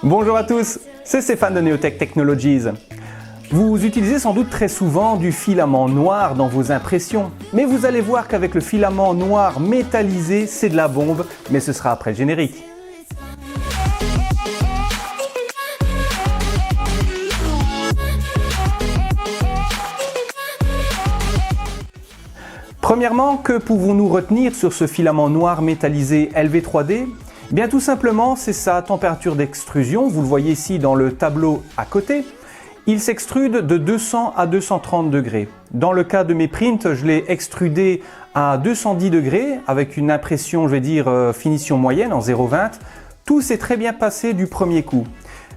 Bonjour à tous, c'est Stéphane de Neotech Technologies. Vous utilisez sans doute très souvent du filament noir dans vos impressions, mais vous allez voir qu'avec le filament noir métallisé, c'est de la bombe, mais ce sera après le générique. Premièrement, que pouvons-nous retenir sur ce filament noir métallisé LV3D ? Bien tout simplement, c'est sa température d'extrusion, vous le voyez ici dans le tableau à côté. Il s'extrude de 200 à 230 degrés. Dans le cas de mes prints, je l'ai extrudé à 210 degrés avec une impression, je vais dire, finition moyenne en 0,20. Tout s'est très bien passé du premier coup.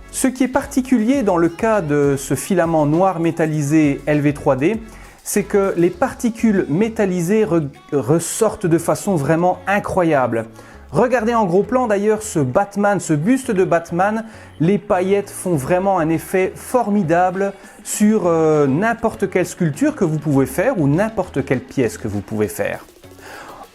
Ce qui est particulier dans le cas de ce filament noir métallisé LV3D, c'est que les particules métallisées ressortent de façon vraiment incroyable. Regardez en gros plan d'ailleurs ce Batman, ce buste de Batman, les paillettes font vraiment un effet formidable sur n'importe quelle sculpture que vous pouvez faire ou n'importe quelle pièce que vous pouvez faire.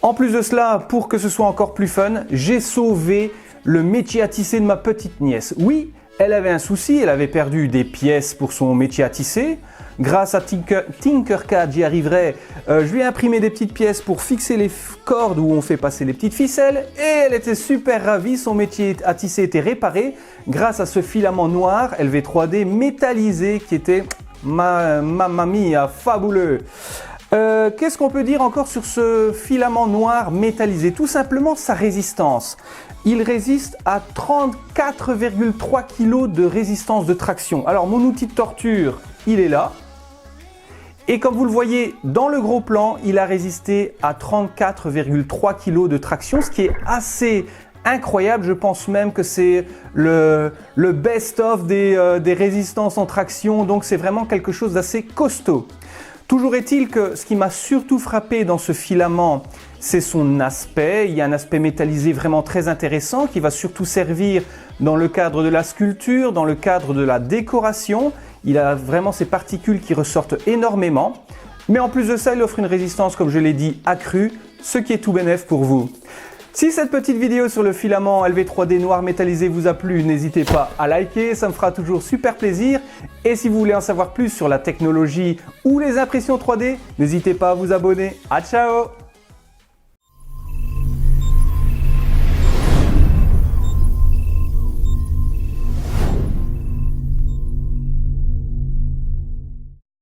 En plus de cela, pour que ce soit encore plus fun, j'ai sauvé le métier à tisser de ma petite nièce. Oui, elle avait un souci, elle avait perdu des pièces pour son métier à tisser. Grâce à Tinkercad, j'y arriverai. Je lui ai imprimé des petites pièces pour fixer les cordes où on fait passer les petites ficelles et elle était super ravie. Son métier à tisser était réparé grâce à ce filament noir LV3D métallisé qui était mamma mia, fabuleux. Qu'est-ce qu'on peut dire encore sur ce filament noir métallisé? Tout simplement sa résistance. Il résiste à 34,3 kg de résistance de traction. Alors mon outil de torture, il est là. Et comme vous le voyez dans le gros plan, il a résisté à 34,3 kg de traction, ce qui est assez incroyable. Je pense même que c'est le best-of des résistances en traction, donc c'est vraiment quelque chose d'assez costaud. Toujours est-il que ce qui m'a surtout frappé dans ce filament, c'est son aspect. Il y a un aspect métallisé vraiment très intéressant qui va surtout servir dans le cadre de la sculpture, dans le cadre de la décoration. Il a vraiment ces particules qui ressortent énormément. Mais en plus de ça, il offre une résistance, comme je l'ai dit, accrue, ce qui est tout bénef pour vous. Si cette petite vidéo sur le filament LV3D noir métallisé vous a plu, n'hésitez pas à liker, ça me fera toujours super plaisir. Et si vous voulez en savoir plus sur la technologie ou les impressions 3D, n'hésitez pas à vous abonner. À ciao!